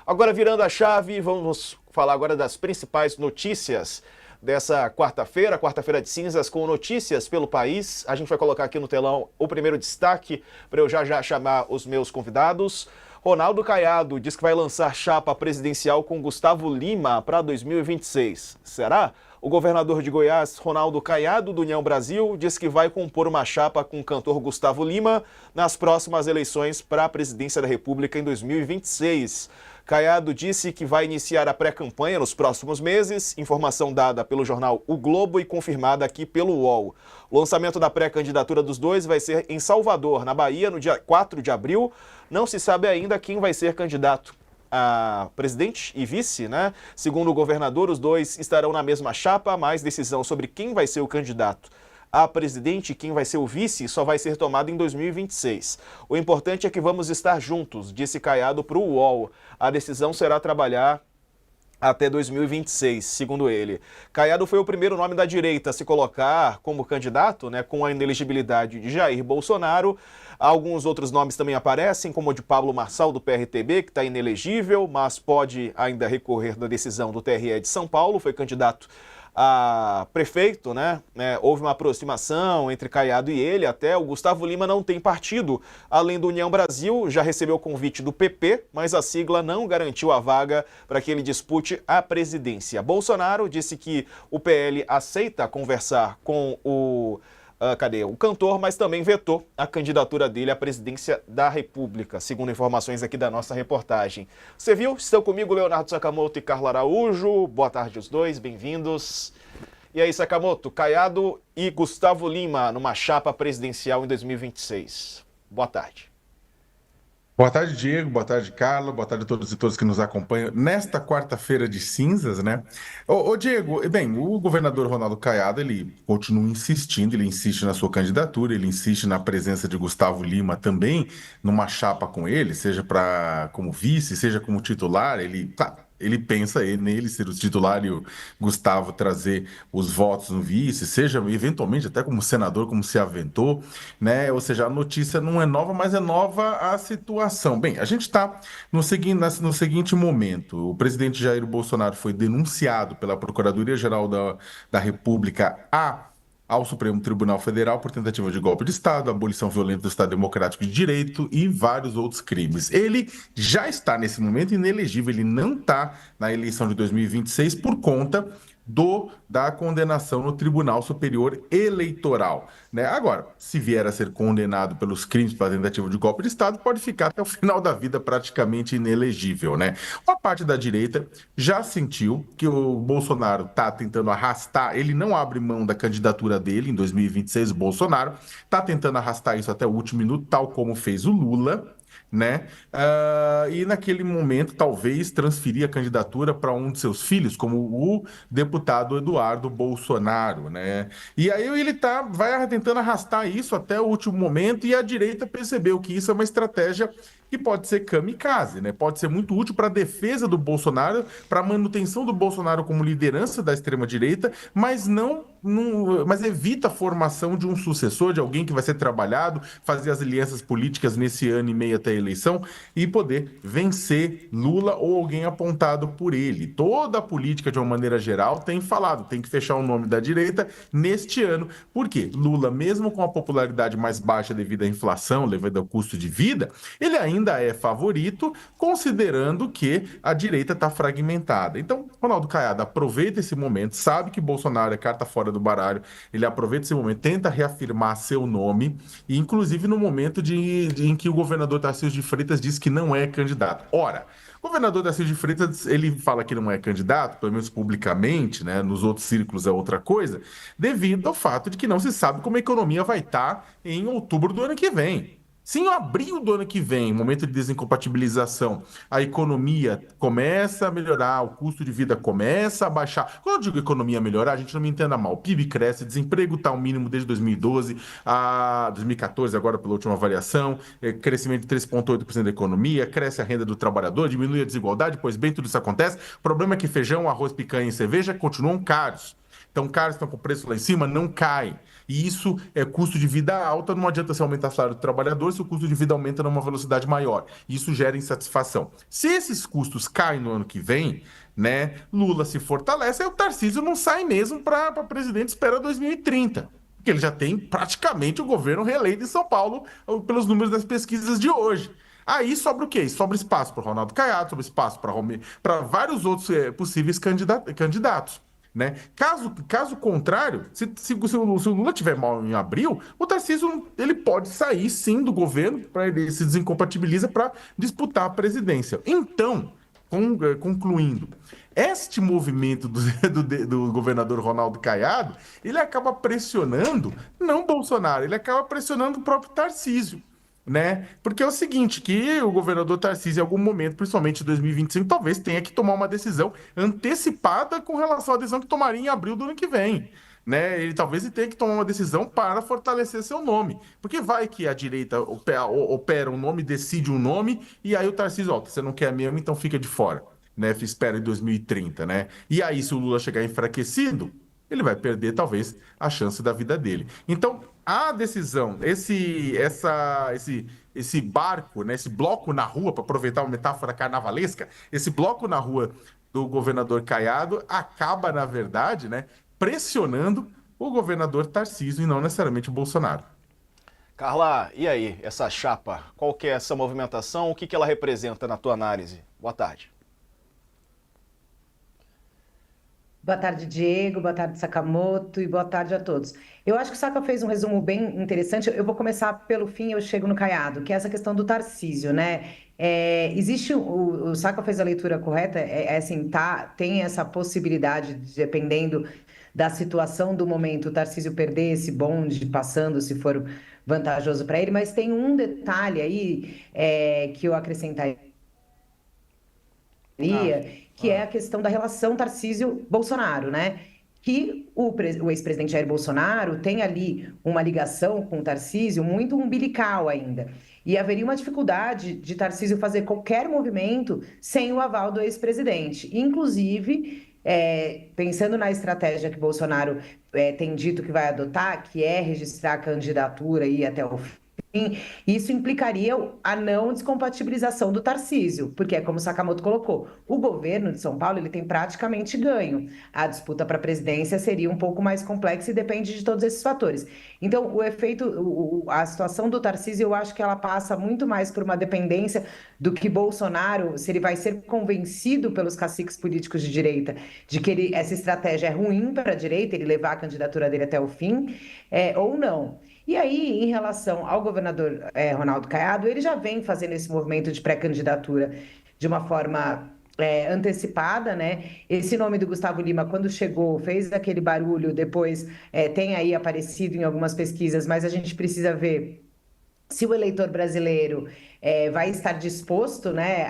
Agora, virando a chave, vamos falar agora das principais notícias dessa quarta-feira de cinzas, com notícias pelo país. A gente vai colocar aqui no telão o primeiro destaque para eu já chamar os meus convidados. Ronaldo Caiado diz que vai lançar chapa presidencial com Gustavo Lima para 2026. Será? O governador de Goiás, Ronaldo Caiado, do União Brasil, diz que vai compor uma chapa com o cantor Gustavo Lima nas próximas eleições para a presidência da República em 2026. Caiado disse que vai iniciar a pré-campanha nos próximos meses, informação dada pelo jornal O Globo e confirmada aqui pelo UOL. O lançamento da pré-candidatura dos dois vai ser em Salvador, na Bahia, no dia 4 de abril. Não se sabe ainda quem vai ser candidato a presidente e vice, né? Segundo o governador, os dois estarão na mesma chapa, mas decisão sobre quem vai ser o candidato a presidente e quem vai ser o vice só vai ser tomado em 2026. O importante é que vamos estar juntos, disse Caiado para o UOL. A decisão será trabalhar até 2026, segundo ele. Caiado foi o primeiro nome da direita a se colocar como candidato, né, com a inelegibilidade de Jair Bolsonaro. Alguns outros nomes também aparecem, como o de Pablo Marçal, do PRTB, que está inelegível, mas pode ainda recorrer da decisão do TRE de São Paulo, foi candidato a prefeito, né? Houve uma aproximação entre Caiado e ele, até o Gustavo Lima não tem partido. Além do União Brasil, já recebeu o convite do PP, mas a sigla não garantiu a vaga para que ele dispute a presidência. Bolsonaro disse que o PL aceita conversar com o cantor, mas também vetou a candidatura dele à presidência da República, segundo informações aqui da nossa reportagem. Você viu? Estão comigo Leonardo Sakamoto e Carla Araújo. Boa tarde os dois, bem-vindos. E aí, Sakamoto, Caiado e Gustavo Lima numa chapa presidencial em 2026. Boa tarde. Boa tarde, Diego. Boa tarde, Carla. Boa tarde a todos e todas que nos acompanham nesta quarta-feira de cinzas, né? Ô, Diego, bem, o governador Ronaldo Caiado, ele continua insistindo, ele insiste na sua candidatura, ele insiste na presença de Gustavo Lima também numa chapa com ele, seja como vice, seja como titular, ele pensa nele ser o titular e o Gustavo trazer os votos no vice, seja eventualmente até como senador, como se aventou, né? Ou seja, a notícia não é nova, mas é nova a situação. Bem, a gente está no seguinte momento: o presidente Jair Bolsonaro foi denunciado pela Procuradoria-Geral da República ao Supremo Tribunal Federal por tentativa de golpe de Estado, abolição violenta do Estado Democrático de Direito e vários outros crimes. Ele já está, nesse momento, inelegível, ele não está na eleição de 2026 por conta da condenação no Tribunal Superior Eleitoral, né? Agora, se vier a ser condenado pelos crimes pela tentativa de golpe de Estado, pode ficar até o final da vida praticamente inelegível, né? Uma parte da direita já sentiu que o Bolsonaro está tentando arrastar, ele não abre mão da candidatura dele em 2026, o Bolsonaro está tentando arrastar isso até o último minuto, tal como fez o Lula, né? E naquele momento talvez transferir a candidatura para um de seus filhos, como o deputado Eduardo Bolsonaro, né? E aí ele vai tentando arrastar isso até o último momento, e a direita percebeu que isso é uma estratégia que pode ser kamikaze, né? Pode ser muito útil para a defesa do Bolsonaro, para a manutenção do Bolsonaro como liderança da extrema-direita, mas mas evita a formação de um sucessor, de alguém que vai ser trabalhado, fazer as alianças políticas nesse ano e meio até a eleição e poder vencer Lula ou alguém apontado por ele. Toda a política, de uma maneira geral, tem falado, tem que fechar o nome da direita neste ano. Por quê? Lula, mesmo com a popularidade mais baixa devido à inflação, devido ao custo de vida, ele ainda é favorito, considerando que a direita está fragmentada. Então, Ronaldo Caiado aproveita esse momento, sabe que Bolsonaro é carta fora do baralho, ele aproveita esse momento, tenta reafirmar seu nome, e inclusive no momento em que o governador Tarcísio de Freitas diz que não é candidato. Ora, o governador Tarcísio de Freitas, ele fala que não é candidato, pelo menos publicamente, né? Nos outros círculos é outra coisa, devido ao fato de que não se sabe como a economia vai estar em outubro do ano que vem. Se em abril do ano que vem, momento de desincompatibilização, a economia começa a melhorar, o custo de vida começa a baixar. Quando eu digo economia melhorar, a gente não me entenda mal. O PIB cresce, desemprego está ao mínimo desde 2012 a 2014, agora pela última variação, crescimento de 3,8% da economia, cresce a renda do trabalhador, diminui a desigualdade, pois bem, tudo isso acontece. O problema é que feijão, arroz, picanha e cerveja continuam caros. Então, caros estão com o preço lá em cima, não cai. E isso é custo de vida alta, não adianta você aumentar o salário do trabalhador se o custo de vida aumenta numa velocidade maior. Isso gera insatisfação. Se esses custos caem no ano que vem, né, Lula se fortalece, aí o Tarcísio não sai mesmo para presidente, espera 2030. Porque ele já tem praticamente o governo reeleito em São Paulo, pelos números das pesquisas de hoje. Aí sobra o quê? Sobra espaço para Ronaldo Caiado, sobra espaço para vários outros possíveis candidatos. Né? Caso contrário, se o Lula tiver mal em abril, o Tarcísio ele pode sair sim do governo, ele se desincompatibiliza para disputar a presidência. Então, concluindo, este movimento do governador Ronaldo Caiado, ele acaba pressionando, não Bolsonaro, ele acaba pressionando o próprio Tarcísio. Né? Porque é o seguinte, que o governador Tarcísio, em algum momento, principalmente em 2025, talvez tenha que tomar uma decisão antecipada com relação à decisão que tomaria em abril do ano que vem. Né? Ele talvez tenha que tomar uma decisão para fortalecer seu nome. Porque vai que a direita opera um nome, decide um nome, e aí o Tarcísio, ó, você não quer mesmo, então fica de fora. Né? Espera em 2030, né? E aí, se o Lula chegar enfraquecido, ele vai perder talvez a chance da vida dele. Então, a decisão, esse barco, né, esse bloco na rua, para aproveitar uma metáfora carnavalesca, esse bloco na rua do governador Caiado acaba, na verdade, né, pressionando o governador Tarcísio e não necessariamente o Bolsonaro. Carla, e aí, essa chapa? Qual que é essa movimentação? O que ela representa na tua análise? Boa tarde. Boa tarde, Diego. Boa tarde, Sakamoto. E boa tarde a todos. Eu acho que o Saka fez um resumo bem interessante. Eu vou começar pelo fim, eu chego no Caiado, que é essa questão do Tarcísio, né? Existe o Saka fez a leitura correta, assim, tá, tem essa possibilidade, dependendo da situação do momento, o Tarcísio perder esse bonde passando, se for vantajoso para ele, mas tem um detalhe aí que eu acrescentaria Ah, que é ah, a questão da relação Tarcísio-Bolsonaro, né? Que o ex-presidente Jair Bolsonaro tem ali uma ligação com o Tarcísio muito umbilical ainda. E haveria uma dificuldade de Tarcísio fazer qualquer movimento sem o aval do ex-presidente. Inclusive, pensando na estratégia que Bolsonaro tem dito que vai adotar, que é registrar a candidatura aí até o fim, isso implicaria a não descompatibilização do Tarcísio, porque é como o Sakamoto colocou, o governo de São Paulo ele tem praticamente ganho. A disputa para a presidência seria um pouco mais complexa e depende de todos esses fatores. Então, o efeito, a situação do Tarcísio, eu acho que ela passa muito mais por uma dependência do que Bolsonaro, se ele vai ser convencido pelos caciques políticos de direita de que essa estratégia é ruim para a direita, ele levar a candidatura dele até o fim, ou não. E aí, em relação ao governador Ronaldo Caiado, ele já vem fazendo esse movimento de pré-candidatura de uma forma antecipada, né? Esse nome do Gustavo Lima, quando chegou, fez aquele barulho, depois tem aí aparecido em algumas pesquisas, mas a gente precisa ver se o eleitor brasileiro vai estar disposto, né,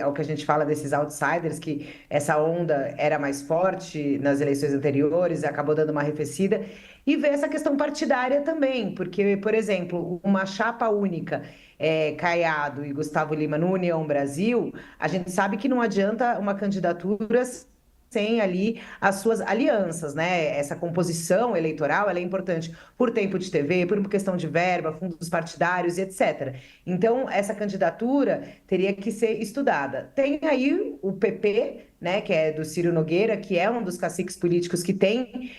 ao que a gente fala desses outsiders, que essa onda era mais forte nas eleições anteriores, acabou dando uma arrefecida, e ver essa questão partidária também, porque, por exemplo, uma chapa única, Caiado e Gustavo Lima no União Brasil, a gente sabe que não adianta uma candidatura sem ali as suas alianças, né? Essa composição eleitoral, ela é importante por tempo de TV, por uma questão de verba, fundos partidários e etc. Então, essa candidatura teria que ser estudada. Tem aí o PP, né, que é do Ciro Nogueira, que é um dos caciques políticos que tem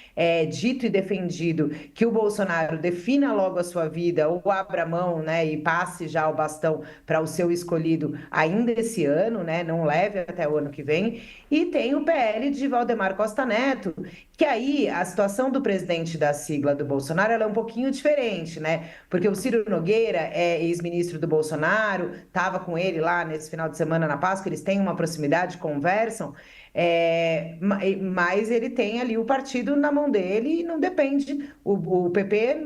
dito e defendido que o Bolsonaro defina logo a sua vida ou abra mão, né, e passe já o bastão para o seu escolhido ainda esse ano, né, não leve até o ano que vem. E tem o PL de Valdemar Costa Neto, que aí a situação do presidente da sigla do Bolsonaro ela é um pouquinho diferente, né? Porque o Ciro Nogueira é ex-ministro do Bolsonaro, estava com ele lá nesse final de semana na Páscoa, eles têm uma proximidade, conversam, mas ele tem ali o partido na mão dele e não depende. O PP,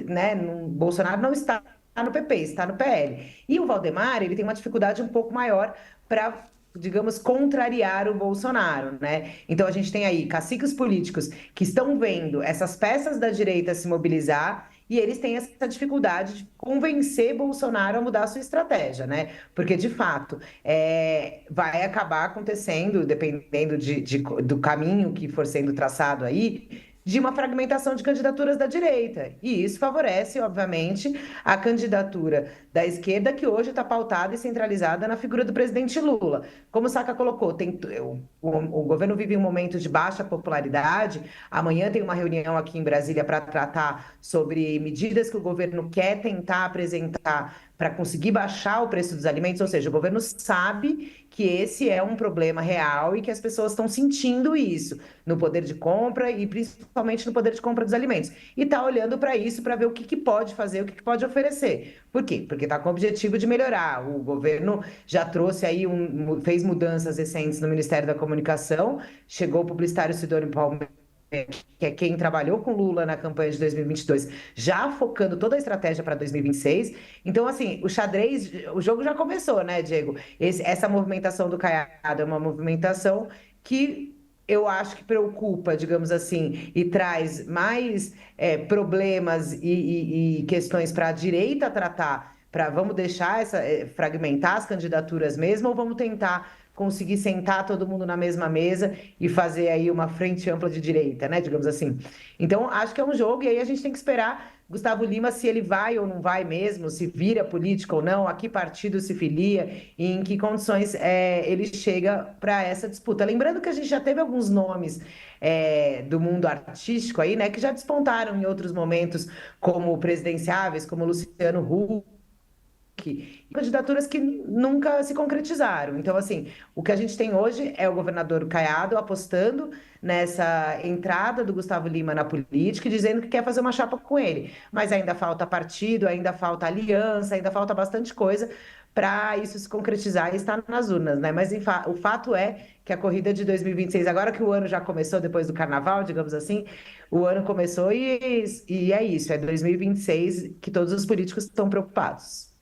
né, Bolsonaro não está no PP, está no PL. E o Valdemar, ele tem uma dificuldade um pouco maior para, digamos, contrariar o Bolsonaro, né? Então a gente tem aí caciques políticos que estão vendo essas peças da direita se mobilizar e eles têm essa dificuldade de convencer Bolsonaro a mudar a sua estratégia, né? Porque, de fato, vai acabar acontecendo, dependendo do caminho que for sendo traçado aí, de uma fragmentação de candidaturas da direita. E isso favorece, obviamente, a candidatura da esquerda, que hoje está pautada e centralizada na figura do presidente Lula. Como o Sacca colocou, o governo vive um momento de baixa popularidade. Amanhã tem uma reunião aqui em Brasília para tratar sobre medidas que o governo quer tentar apresentar para conseguir baixar o preço dos alimentos, ou seja, o governo sabe que esse é um problema real e que as pessoas estão sentindo isso no poder de compra e principalmente no poder de compra dos alimentos. E está olhando para isso para ver o que pode fazer, o que pode oferecer. Por quê? Porque está com o objetivo de melhorar. O governo já trouxe aí, fez mudanças recentes no Ministério da Comunicação, chegou o publicitário Sidônio Palmeira, que é quem trabalhou com Lula na campanha de 2022, já focando toda a estratégia para 2026. Então, assim, o xadrez, o jogo já começou, né, Diego? Essa movimentação do Caiado é uma movimentação que eu acho que preocupa, digamos assim, e traz mais problemas e questões para a direita tratar, para vamos deixar fragmentar as candidaturas mesmo, ou vamos tentar conseguir sentar todo mundo na mesma mesa e fazer aí uma frente ampla de direita, né, digamos assim. Então, acho que é um jogo e aí a gente tem que esperar Gustavo Lima se ele vai ou não vai mesmo, se vira político ou não, a que partido se filia e em que condições ele chega para essa disputa. Lembrando que a gente já teve alguns nomes do mundo artístico aí, né, que já despontaram em outros momentos como presidenciáveis, como Luciano Huck, candidaturas que nunca se concretizaram. Então, assim, o que a gente tem hoje é o governador Caiado apostando nessa entrada do Gustavo Lima na política e dizendo que quer fazer uma chapa com ele. Mas ainda falta partido, ainda falta aliança, ainda falta bastante coisa para isso se concretizar e estar nas urnas, né? Mas o fato é que a corrida de 2026, agora que o ano já começou, depois do carnaval, digamos assim, o ano começou e é isso, é 2026 que todos os políticos estão preocupados.